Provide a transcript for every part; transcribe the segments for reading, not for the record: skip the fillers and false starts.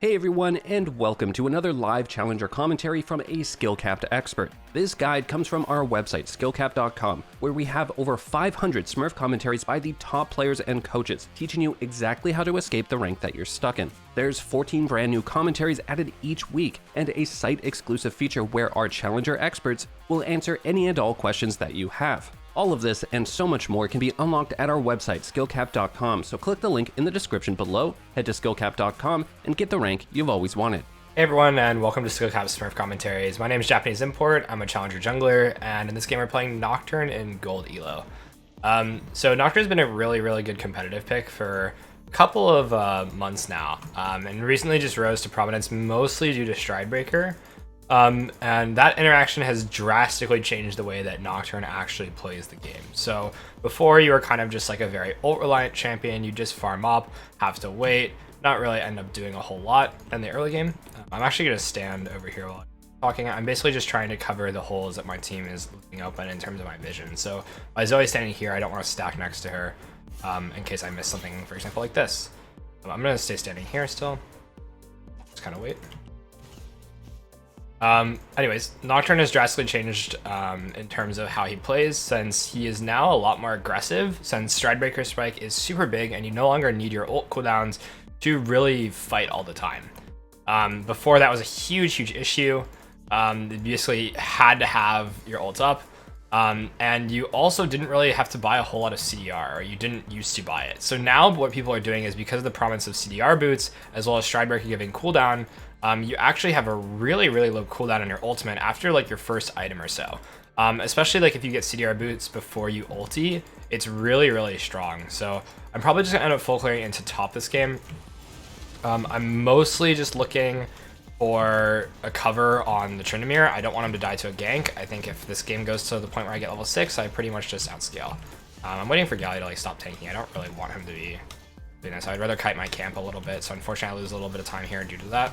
Hey everyone, and welcome to another live challenger commentary from a SkillCapped expert. This guide comes from our website, SkillCapped.com, where we have over 500 Smurf commentaries by the top players and coaches, teaching you exactly how to escape the rank that you're stuck in. There's 14 brand new commentaries added each week, and a site-exclusive feature where our challenger experts will answer any and all questions that you have. All of this and so much more can be unlocked at our website, SkillCapped.com, so click the link in the description below, head to SkillCapped.com, and get the rank you've always wanted. Hey everyone, and welcome to SkillCapped Smurf Commentaries. My name is Japanese Import, I'm a Challenger Jungler, and in this game we're playing Nocturne in Gold Elo. So Nocturne's been a really good competitive pick for a couple of months now, and recently just rose to prominence mostly due to Stridebreaker. And that interaction has drastically changed the way that Nocturne actually plays the game. So before, you were kind of just like a very ult-reliant champion. You just farm up, have to wait, not really end up doing a whole lot in the early game. I'm actually going to stand over here while I'm talking. I'm basically just trying to cover the holes that my team is leaving open in terms of my vision. So by Zoe standing here, I don't want to stack next to her in case I miss something, for example, like this. I'm going to stay standing here still. Just kind of wait. Anyways, Nocturne has drastically changed in terms of how he plays, since he is now a lot more aggressive, since Stridebreaker spike is super big and you no longer need your ult cooldowns to really fight all the time. Before, that was a huge issue. You basically had to have your ult up, and you also didn't really have to buy a whole lot of CDR, or you didn't used to buy it. So now what people are doing is, because of the prominence of CDR boots, as well as Stridebreaker giving cooldown, you actually have a really low cooldown on your ultimate after like your first item or so. Especially like if you get CDR boots before you ulti, it's really strong. So I'm probably just gonna end up full clearing into top this game. I'm mostly just looking for a cover on the Tryndamere. I don't want him to die to a gank. I think if this game goes to the point where I get level 6, I pretty much just outscale. I'm waiting for Galio to like stop tanking. I don't really want him to be doing this. I'd rather kite my camp a little bit. So unfortunately I lose a little bit of time here due to that.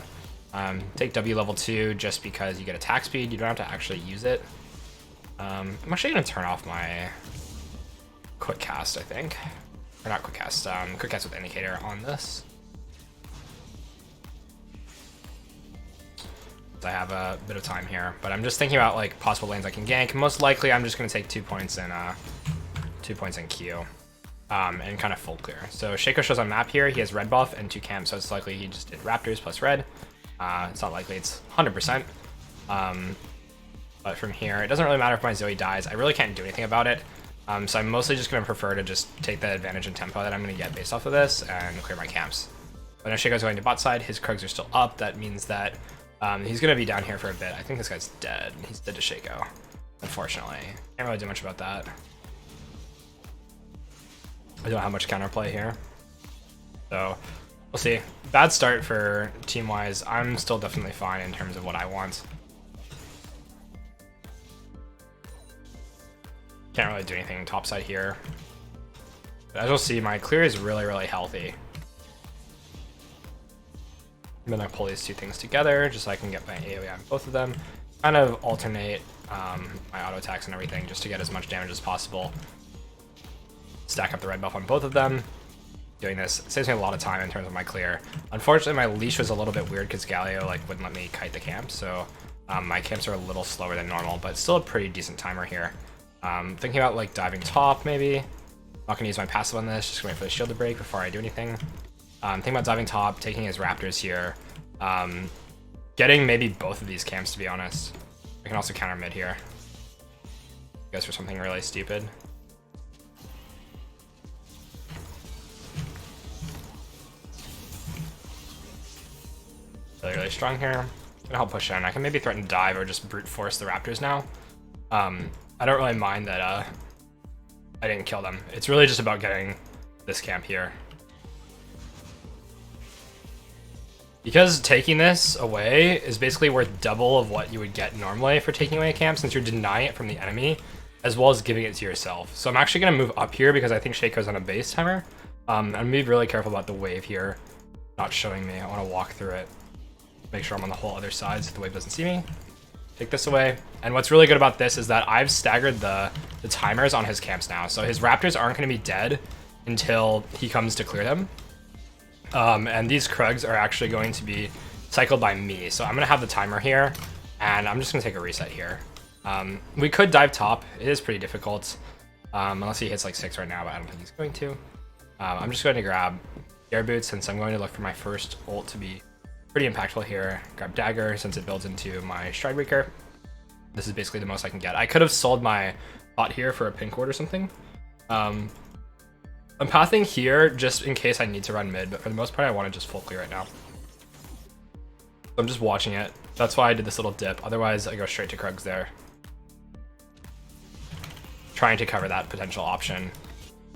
Take W level 2 just because you get attack speed. You don't have to actually use it. I'm actually going to turn off my quick cast, I think. Or not quick cast, quick cast with indicator on this. I have a bit of time here, but I'm just thinking about like possible lanes I can gank. Most likely I'm just going to take 2 points in Q. And kind of full clear. So Shaco shows on map here. He has red buff and 2 camps, so it's likely he just did Raptors plus red. It's not likely it's 100%. But from here, it doesn't really matter if my Zoe dies. I really can't do anything about it. So I'm mostly just going to prefer to just take the advantage in tempo that I'm going to get based off of this and clear my camps. But now Shaco's going to bot side. His Krugs are still up. That means that he's going to be down here for a bit. I think this guy's dead. He's dead to Shaco, unfortunately. Can't really do much about that. I don't have much counterplay here. So we'll see. Bad start for team-wise. I'm still definitely fine in terms of what I want. Can't really do anything topside here. But as you'll see, my clear is really healthy. I'm gonna pull these two things together just so I can get my AoE on both of them. Kind of alternate my auto attacks and everything just to get as much damage as possible. Stack up the red buff on both of them. Doing this saves me a lot of time in terms of my clear. Unfortunately, my leash was a little bit weird because Galio like wouldn't let me kite the camp, so my camps are a little slower than normal, but still a pretty decent timer here. Thinking about like diving top maybe. Not gonna use my passive on this, just gonna wait for the shield to break before I do anything. Thinking about diving top, taking his Raptors here. Getting maybe both of these camps, to be honest. I can also counter mid here. Goes for something really stupid. Really strong here. Gonna help push in. I can maybe threaten dive or just brute force the Raptors now. I don't really mind that I didn't kill them. It's really just about getting this camp here. Because taking this away is basically worth double of what you would get normally for taking away a camp, since you're denying it from the enemy, as well as giving it to yourself. So I'm actually going to move up here because I think Shaco's on a base timer. I'm going to be really careful about the wave here not showing me. I want to walk through it. Make sure I'm on the whole other side so the wave doesn't see me. Take this away. And what's really good about this is that I've staggered the timers on his camps now. So his Raptors aren't going to be dead until he comes to clear them. And these Krugs are actually going to be cycled by me. So I'm going to have the timer here, and I'm just going to take a reset here. We could dive top. It is pretty difficult, unless he hits like 6 right now, but I don't think he's going to. I'm just going to grab air boots since I'm going to look for my first ult to be pretty impactful here. Grab dagger since it builds into my Stridebreaker. This is basically the most I can get. I could have sold my bot here for a pink ward or something. I'm pathing here just in case I need to run mid, but for the most part I want to just full clear right now. So I'm just watching it. That's why I did this little dip. Otherwise I go straight to Krugs there. Trying to cover that potential option.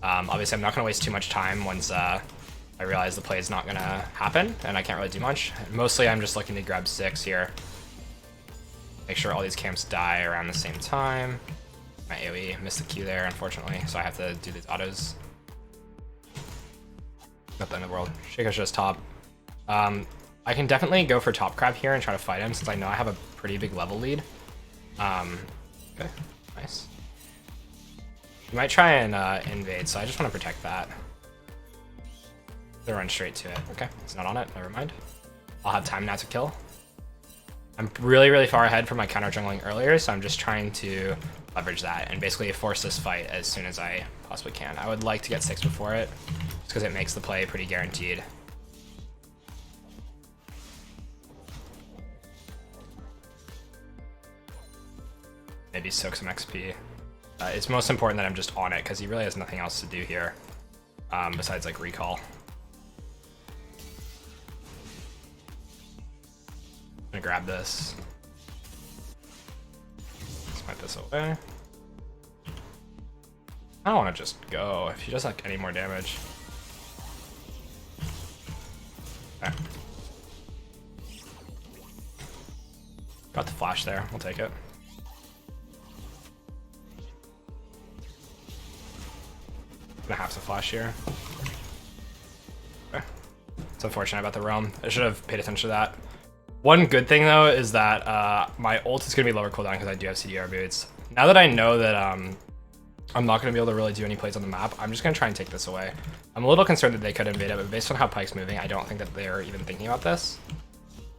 Obviously I'm not going to waste too much time once I realize the play is not going to happen and I can't really do much. Mostly I'm just looking to grab 6 here. Make sure all these camps die around the same time. My AoE missed the Q there, unfortunately, so I have to do these autos. Not the end of the world. Shaco's just top. I can definitely go for top crab here and try to fight him since I know I have a pretty big level lead. Okay, nice. You might try and invade, so I just want to protect that. They run straight to it. Okay, it's not on it. Never mind. I'll have time now to kill. I'm really, really far ahead from my counter jungling earlier, so I'm just trying to leverage that and basically force this fight as soon as I possibly can. I would like to get 6 before it, just because it makes the play pretty guaranteed. Maybe soak some XP. It's most important that I'm just on it, because he really has nothing else to do here, besides like recall. I'm gonna grab this. Swipe this away. I don't want to just go if he does like any more damage. Okay. Got the flash there. We'll take it. Gonna have to flash here. Okay. It's unfortunate about the realm. I should have paid attention to that. One good thing though is that my ult is gonna be lower cooldown because I do have CDR boots. Now that I know that I'm not gonna be able to really do any plays on the map, I'm just gonna try and take this away. I'm a little concerned that they could invade it, but based on how Pyke's moving, I don't think that they're even thinking about this.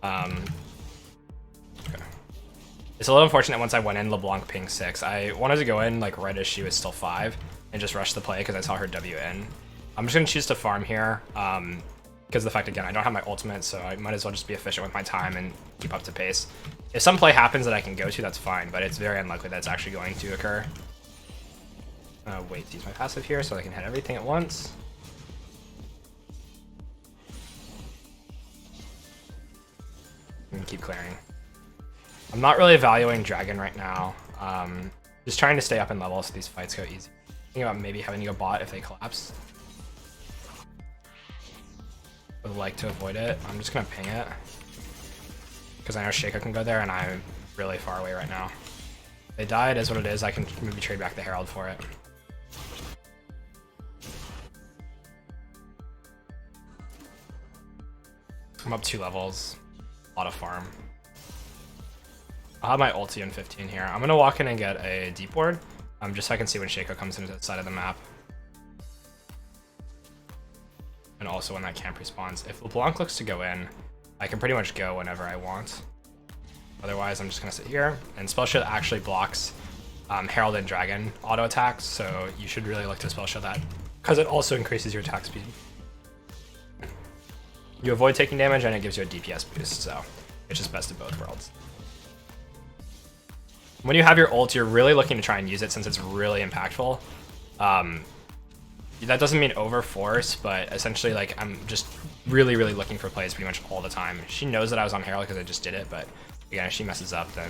Okay. It's a little unfortunate once I went in LeBlanc ping 6. I wanted to go in like right as she was still 5 and just rush the play because I saw her W in. I'm just gonna choose to farm here. Because of the fact, again, I don't have my ultimate, so I might as well just be efficient with my time and keep up to pace. If some play happens that I can go to, that's fine, but it's very unlikely that it's actually going to occur. Wait to use my passive here so I can hit everything at once. And keep clearing. I'm not really valuing Dragon right now. Just trying to stay up in level so these fights go easy. Thinking about maybe having to go bot if they collapse. Would like to avoid it. I'm just gonna ping it because I know Shaco can go there and I'm really far away right now. If they die, it is what it is. I can maybe trade back the Herald for it. I'm up 2 levels. A lot of farm. I'll have my ulti in 15 here. I'm gonna walk in and get a deep ward, just so I can see when Shaco comes into the side of the map. And also when that camp respawns. If LeBlanc looks to go in, I can pretty much go whenever I want. Otherwise, I'm just gonna sit here. And Spell Shield actually blocks Herald and Dragon auto attacks, so you should really look to Spell Shield that, because it also increases your attack speed. You avoid taking damage and it gives you a DPS boost, so it's just best of both worlds. When you have your ult, you're really looking to try and use it since it's really impactful. That doesn't mean over force, but essentially like I'm just really looking for plays pretty much all the time. She knows that I was on Herald because I just did it, but again, if she messes up, then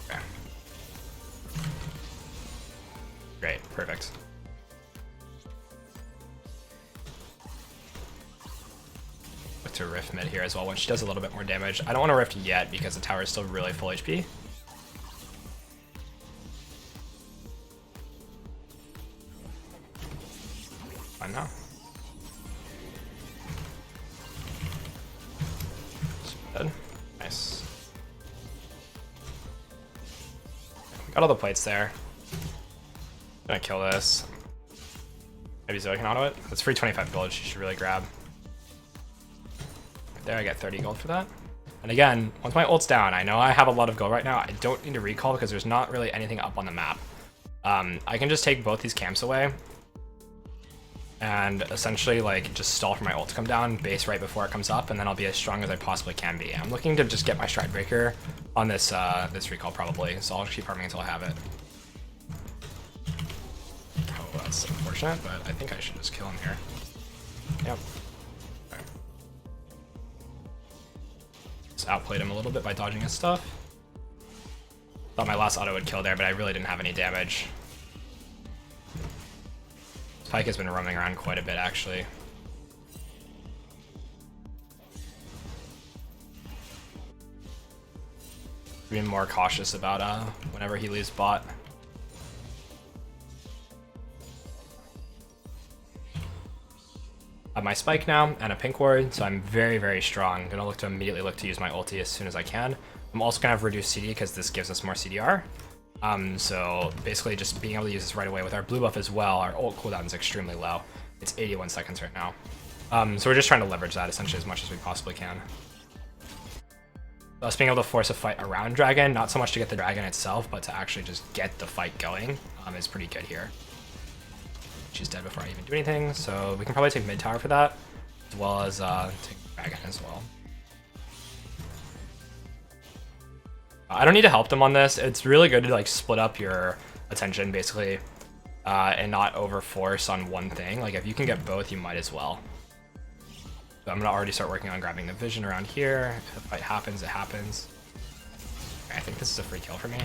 okay. Great, perfect. Look to rift mid here as well when she does a little bit more damage. I don't want to rift yet because the tower is still really full HP. Now. Dead. Nice. Got all the plates there. Gonna kill this. Maybe Zoe can auto it. That's free 25 gold. She should really grab. Right there, I get 30 gold for that. And again, once my ult's down, I know I have a lot of gold right now. I don't need to recall because there's not really anything up on the map. I can just take both these camps away and essentially like just stall for my ult to come down, base right before it comes up, and then I'll be as strong as I possibly can be. I'm looking to just get my Stridebreaker on this this recall probably, so I'll keep farming until I have it. Oh, that's unfortunate, but I think I should just kill him here. Yep. Okay. Just outplayed him a little bit by dodging his stuff. Thought my last auto would kill there, but I really didn't have any damage. Pyke has been roaming around quite a bit, actually. Being more cautious about whenever he leaves bot. I have my spike now and a pink ward, so I'm very, very strong. I'm gonna immediately look to use my ulti as soon as I can. I'm also gonna have reduced CD because this gives us more CDR. So basically just being able to use this right away with our blue buff as well. Our ult cooldown is extremely low. It's 81 seconds right now. So we're just trying to leverage that essentially as much as we possibly can. Us being able to force a fight around dragon, not so much to get the dragon itself, but to actually just get the fight going is pretty good here. She's dead before I even do anything, so we can probably take mid tower for that, as well as take dragon as well. I don't need to help them on this. It's really good to like split up your attention basically and not overforce on one thing. Like if you can get both, you might as well. So I'm gonna already start working on grabbing the vision around here. If the fight happens, it happens. Okay, I think this is a free kill for me.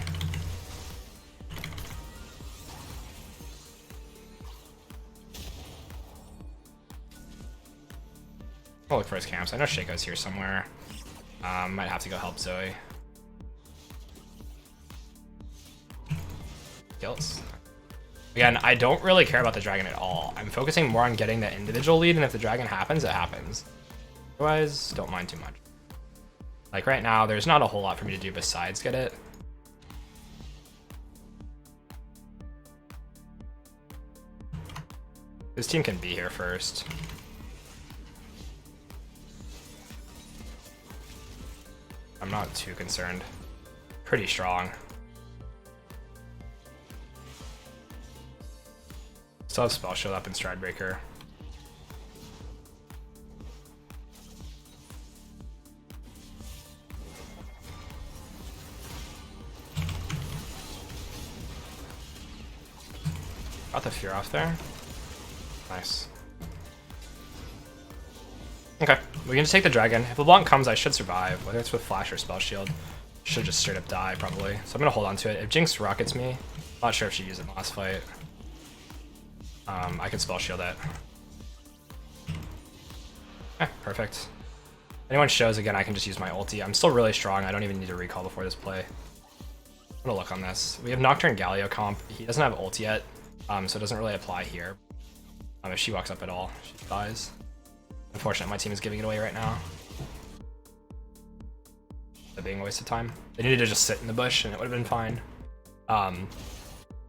I'll look for his camps. I know Shaco's here somewhere. Might have to go help Zoe. Kills. Again, I don't really care about the dragon at all. I'm focusing more on getting the individual lead, and if the dragon happens, it happens. Otherwise, don't mind too much. Like right now, there's not a whole lot for me to do besides get it. This team can be here first. I'm not too concerned. Pretty strong. Still have spell shield up in Stridebreaker. Got the fear off there. Nice. Okay, we can just take the dragon. If LeBlanc comes, I should survive. Whether it's with flash or spell shield, should just straight up die probably. So I'm gonna hold on to it. If Jinx rockets me, not sure if she used it in the last fight. I can spell shield it. Perfect. If anyone shows again, I can just use my ulti. I'm still really strong. I don't even need to recall before this play. I'm gonna look on this. We have Nocturne Galio comp. He doesn't have ult yet, so it doesn't really apply here. If she walks up at all, she dies. Unfortunate, my team is giving it away right now. That being a waste of time. They needed to just sit in the bush and it would have been fine.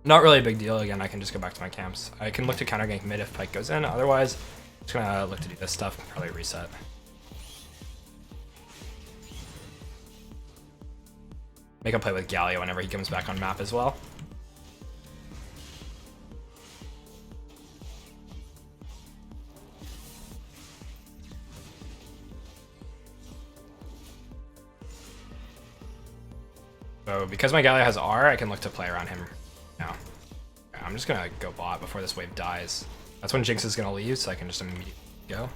Not really a big deal. Again, I can just go back to my camps. I can look to counter gank mid if Pyke goes in. Otherwise, I'm just gonna look to do this stuff, probably reset. Make a play with Galio whenever he comes back on map as well. So because my Galio has R, I can look to play around him now. Okay, I'm just gonna go bot before this wave dies. That's when Jinx is gonna leave, so I can just immediately go.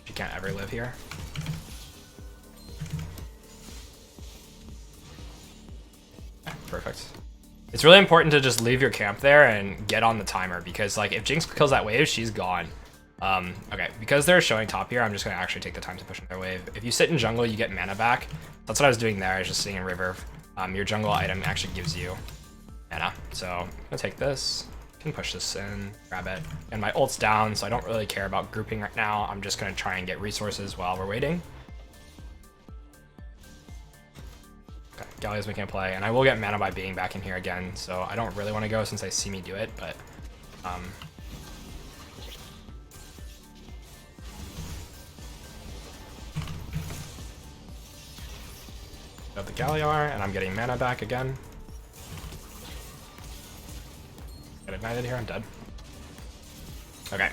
She can't ever live here. Okay, perfect. It's really important to just leave your camp there and get on the timer, because like if Jinx kills that wave, she's gone. Okay, because they're showing top here, I'm just gonna actually take the time to push on their wave. If you sit in jungle, you get mana back. That's what I was doing there. I was just sitting in river. Your jungle item actually gives you mana. So I'm gonna take this, can push this in, grab it. And my ult's down, so I don't really care about grouping right now. I'm just gonna try and get resources while we're waiting. Okay, Galio's making a play, and I will get mana by being back in here again, so I don't really want to go since I see me do it, but Got the Galliar, and I'm getting mana back again. Get ignited here, I'm dead. Okay.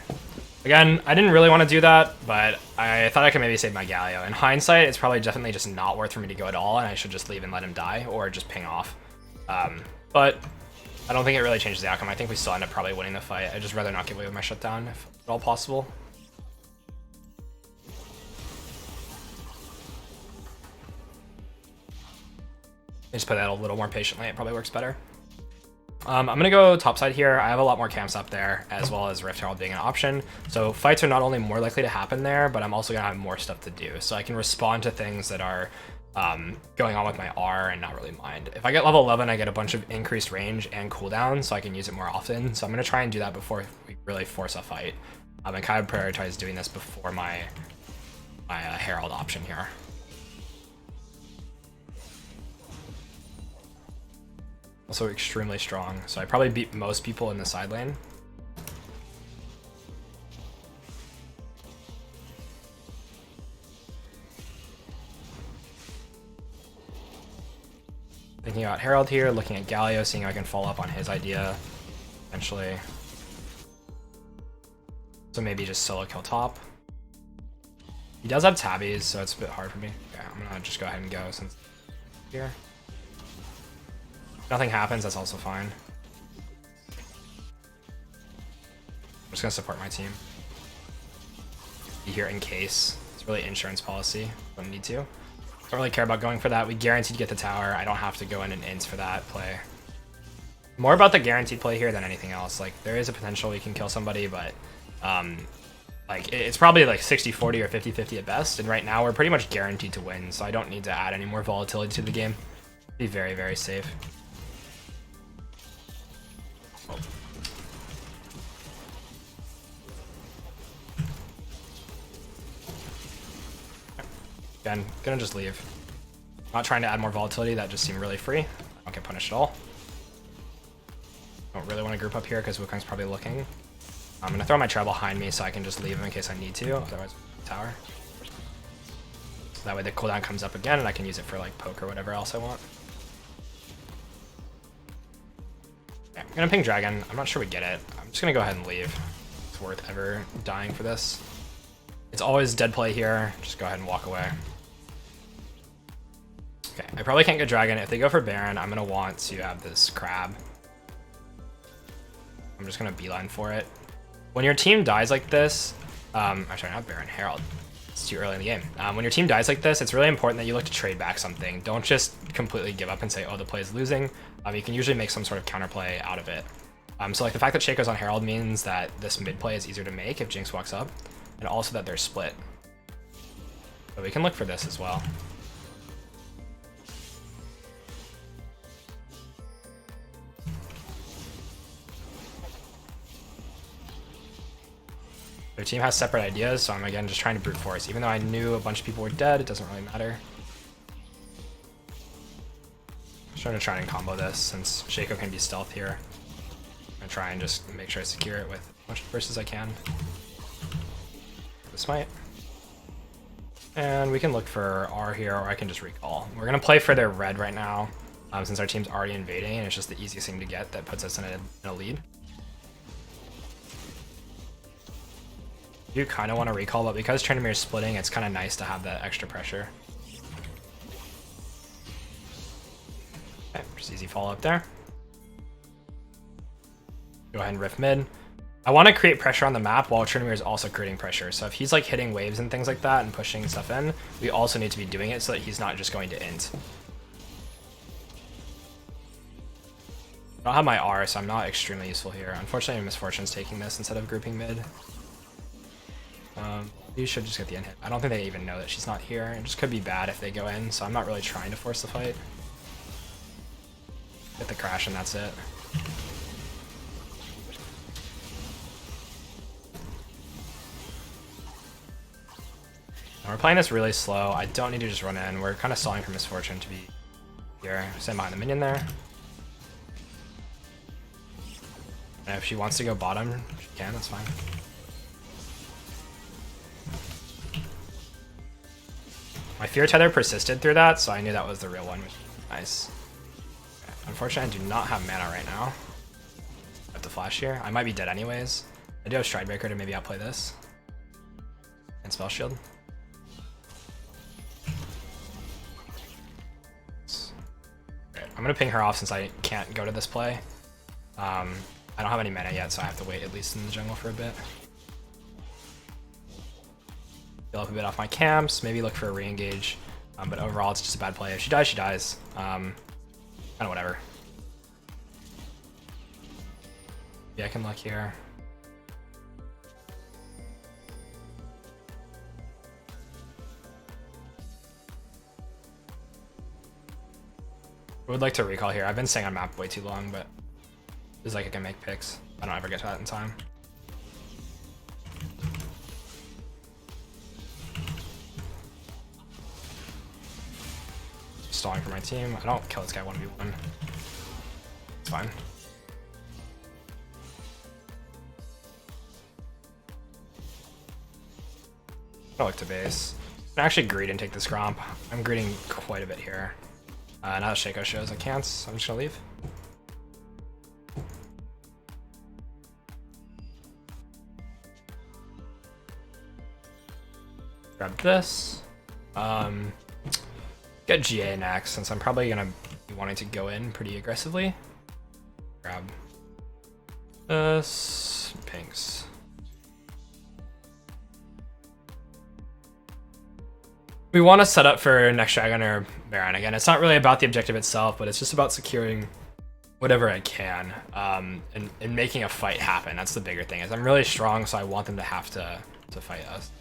Again, I didn't really want to do that, but I thought I could maybe save my Galio. In hindsight, it's probably definitely just not worth for me to go at all, and I should just leave and let him die, or just ping off. But I don't think it really changes the outcome. I think we still end up probably winning the fight. I'd just rather not give away my shutdown, if at all possible. Just play that a little more patiently, it probably works better. I'm gonna go topside here. I have a lot more camps up there, as well as Rift Herald being an option. So fights are not only more likely to happen there, but I'm also gonna have more stuff to do. So I can respond to things that are going on with my R and not really mind. If I get level 11, I get a bunch of increased range and cooldown, so I can use it more often. So I'm gonna try and do that before we really force a fight. And kind of prioritize doing this before my Herald option here. Also extremely strong, so I probably beat most people in the side lane. Thinking about Herald here, looking at Galio, seeing if I can follow up on his idea eventually. So maybe just solo kill top. He does have tabbies, so it's a bit hard for me. Okay, I'm gonna just go ahead and go since here. Nothing happens, that's also fine. I'm just gonna support my team. Be here in case. It's really insurance policy. Don't need to. Don't really care about going for that. We guaranteed to get the tower. I don't have to go in and int for that play. More about the guaranteed play here than anything else. Like, there is a potential we can kill somebody, but like it's probably like 60-40 or 50-50 at best. And right now we're pretty much guaranteed to win, so I don't need to add any more volatility to the game. Be very, very safe. Again, gonna just leave. Not trying to add more volatility, that just seemed really free. I don't get punished at all. Don't really want to group up here because Wukong's probably looking. I'm gonna throw my trail behind me so I can just leave him in case I need to, otherwise tower. So that way the cooldown comes up again and I can use it for like poke or whatever else I want. Okay, I'm gonna ping dragon. I'm not sure we get it. I'm just gonna go ahead and leave. It's worth ever dying for this. It's always dead play here. Just go ahead and walk away. Okay, I probably can't get dragon. If they go for Baron, I'm gonna want to have this crab. I'm just gonna beeline for it. When your team dies like this, actually not Baron, Herald. It's too early in the game. When your team dies like this, it's really important that you look to trade back something. Don't just completely give up and say, oh, the play is losing. You can usually make some sort of counterplay out of it. So like the fact that Shaco's on Herald means that this mid play is easier to make if Jinx walks up, and also that they're split. But we can look for this as well. Their team has separate ideas, so I'm again just trying to brute force. Even though I knew a bunch of people were dead, it doesn't really matter. I'm just trying and combo this since Shaco can be stealth here. I'm gonna try and just make sure I secure it with as much bursts as I can. The smite. And we can look for R here, or I can just recall. We're gonna play for their red right now, since our team's already invading, and it's just the easiest thing to get that puts us in a lead. I do kind of want to recall, but because Tryndamere is splitting, it's kind of nice to have that extra pressure. Okay, just easy follow up there. Go ahead and rift mid. I want to create pressure on the map while Tryndamere is also creating pressure. So if he's like hitting waves and things like that and pushing stuff in, we also need to be doing it so that he's not just going to int. I don't have my R, so I'm not extremely useful here. Unfortunately, Misfortune's taking this instead of grouping mid. You should just get the in hit. I don't think they even know that she's not here. It just could be bad if they go in, so I'm not really trying to force the fight. Hit the crash and that's it. Now we're playing this really slow. I don't need to just run in. We're kind of stalling for Misfortune to be here. Stand behind the minion there. And And if she wants to go bottom, she can, that's fine. My Fear Tether persisted through that, so I knew that was the real one, which is nice. Okay. Unfortunately, I do not have mana right now. I have to flash here. I might be dead anyways. I do have Stridebreaker to maybe outplay this. And Spell Shield. Okay. I'm gonna ping her off since I can't go to this play. I don't have any mana yet, so I have to wait at least in the jungle for a bit. Heal up a bit off my camps, maybe look for a re-engage, but overall it's just a bad play. If she dies, she dies. Kind of whatever. Yeah, I can look here. I would like to recall here. I've been staying on map way too long, but it's like I can make picks. I don't ever get to that in time. Stalling for my team. I don't kill this guy 1v1. It's fine. I'll look to base. I'm actually greed and take this Gromp. I'm greeding quite a bit here. Now that Shaco shows I can't, so I'm just gonna leave. Grab this. Get GA next, since I'm probably gonna be wanting to go in pretty aggressively. Grab this. Pinks. We want to set up for next Dragon or Baron. Again, it's not really about the objective itself, but it's just about securing whatever I can and making a fight happen. That's the bigger thing. Is I'm really strong, so I want them to have to fight us.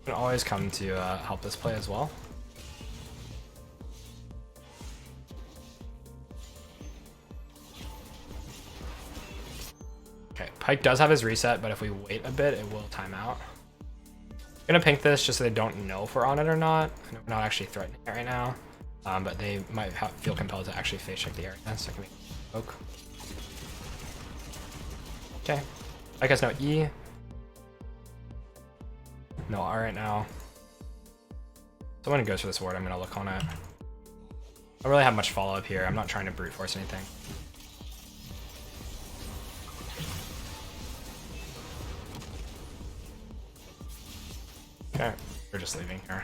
You can always come to help this play as well. Okay, Pyke does have his reset, but if we wait a bit, it will time out. I'm gonna pink this just so they don't know if we're on it or not. I know we're not actually threatening it right now, but they might feel compelled to actually face check the area, so I can make a poke. Okay, Pyke has no E. No R right now. Someone goes for this ward, I'm gonna look on it. I don't really have much follow-up here. I'm not trying to brute force anything. Okay, we're just leaving here.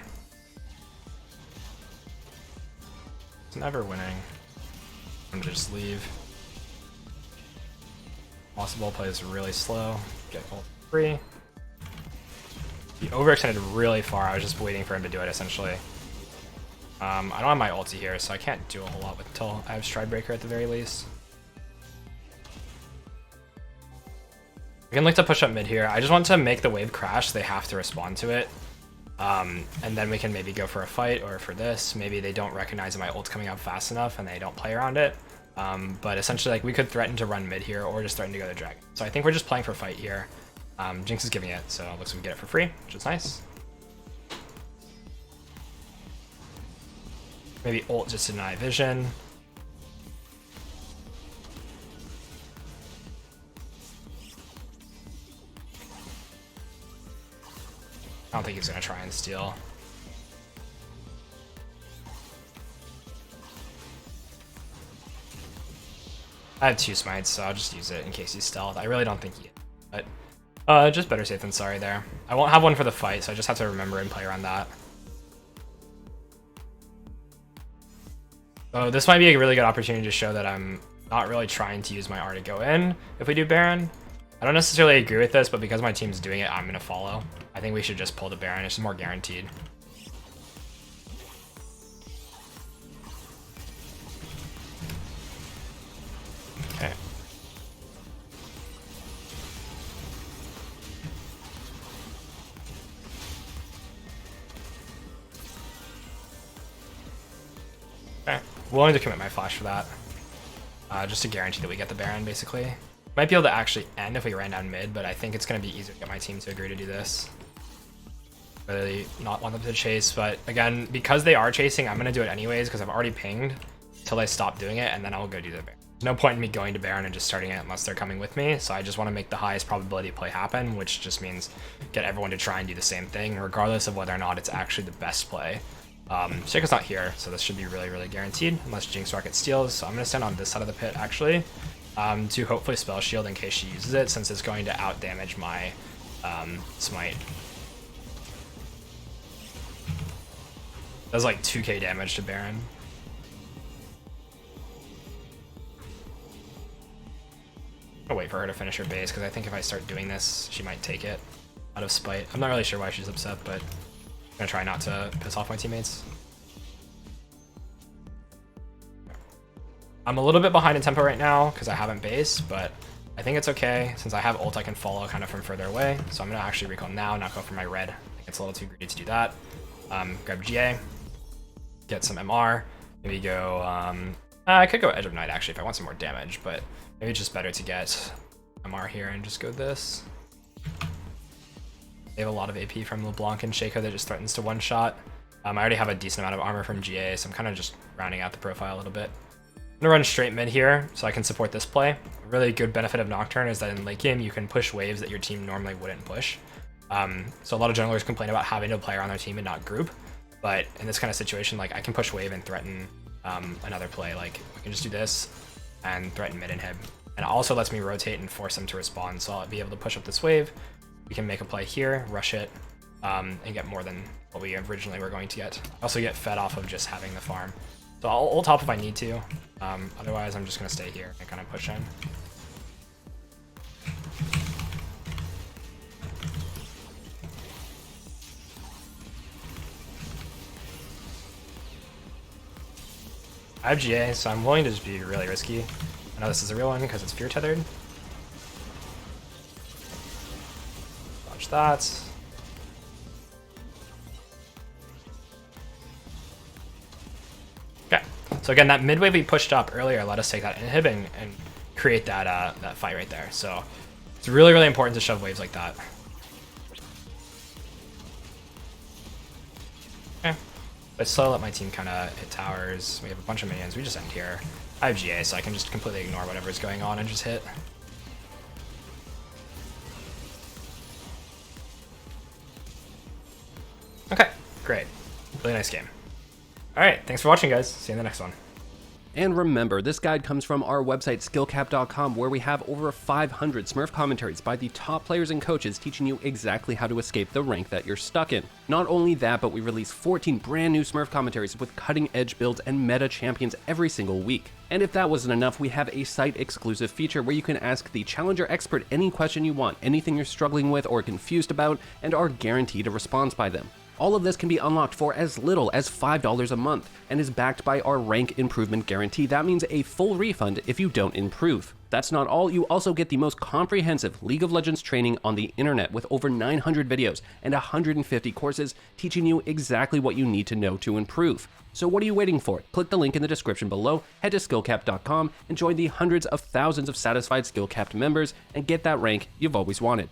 It's never winning. I'm gonna just leave. Possible plays really slow. Get ult free. He overextended really far. I was just waiting for him to do it, essentially. I don't have my ulti here, so I can't do a whole lot until I have Stridebreaker at the very least. I can look to push up mid here. I just want to make the wave crash, so they have to respond to it. And then we can maybe go for a fight or for this. Maybe they don't recognize that my ult's coming up fast enough and they don't play around it. But essentially, like, we could threaten to run mid here or just threaten to go to dragon. So I think we're just playing for fight here. Jinx is giving it, so it looks like we get it for free, which is nice. Maybe ult just to deny vision. I don't think he's gonna try and steal. I have 2 smites, so I'll just use it in case he's stealth. I really don't think he is, but just better safe than sorry there. I won't have one for the fight, so I just have to remember and play around that. So this might be a really good opportunity to show that I'm not really trying to use my R to go in if we do Baron. I don't necessarily agree with this, but because my team's doing it, I'm going to follow. I think we should just pull the Baron. It's more guaranteed. Okay. Okay. Willing to commit my flash for that. Just to guarantee that we get the Baron, basically. Might be able to actually end if we ran down mid, but I think it's going to be easier to get my team to agree to do this. really not want them to chase, but again, because they are chasing, I'm gonna do it anyways because I've already pinged till they stop doing it, and then I'll go do the Baron. There's no point in me going to Baron and just starting it unless they're coming with me, so I just want to make the highest probability play happen, which just means get everyone to try and do the same thing, regardless of whether or not it's actually the best play. Shaco's not here, so this should be really, really guaranteed, unless Jinx Rocket steals, so I'm gonna stand on this side of the pit, actually, to hopefully spell shield in case she uses it, since it's going to out-damage my smite. Does like 2k damage to Baron. I'll wait for her to finish her base, because I think if I start doing this, she might take it out of spite. I'm not really sure why she's upset, but I'm gonna try not to piss off my teammates. I'm a little bit behind in tempo right now, because I haven't base, but I think it's okay. Since I have ult, I can follow kind of from further away, so I'm gonna actually recall now, not go for my red. I think it's a little too greedy to do that. Grab GA, get some MR, maybe go, I could go Edge of Night actually if I want some more damage, but maybe it's just better to get MR here and just go this. They have a lot of AP from LeBlanc and Shaco that just threatens to one-shot. I already have a decent amount of armor from GA, so I'm kind of just rounding out the profile a little bit. I'm gonna run straight mid here so I can support this play. A really good benefit of Nocturne is that in late game you can push waves that your team normally wouldn't push. So a lot of junglers complain about having a player on their team and not group, but in this kind of situation, like I can push wave and threaten another play. Like we can just do this and threaten mid inhib. And it also lets me rotate and force them to respond, so I'll be able to push up this wave. We can make a play here, rush it, and get more than what we originally were going to get. Also get fed off of just having the farm. So I'll ult top if I need to. Otherwise, I'm just going to stay here and kind of push in. I have GA, so I'm willing to just be really risky. I know this is a real one because it's fear tethered. Watch that. Okay, so again, that mid wave we pushed up earlier let us take that inhib and create that that fight right there. So it's really, really important to shove waves like that. Okay. But still let my team kind of hit towers. We have a bunch of minions. We just end here. I have GA, so I can just completely ignore whatever's going on and just hit. Okay, great. Really nice game. All right, thanks for watching, guys. See you in the next one. And remember, this guide comes from our website, SkillCapped.com, where we have over 500 Smurf commentaries by the top players and coaches teaching you exactly how to escape the rank that you're stuck in. Not only that, but we release 14 brand new Smurf commentaries with cutting-edge builds and meta champions every single week. And if that wasn't enough, we have a site-exclusive feature where you can ask the Challenger expert any question you want, anything you're struggling with or confused about, and are guaranteed a response by them. All of this can be unlocked for as little as $5 a month and is backed by our rank improvement guarantee. That means a full refund if you don't improve. That's not all, you also get the most comprehensive League of Legends training on the internet with over 900 videos and 150 courses teaching you exactly what you need to know to improve. So what are you waiting for? Click the link in the description below, head to SkillCapped.com and join the hundreds of thousands of satisfied SkillCapped members and get that rank you've always wanted.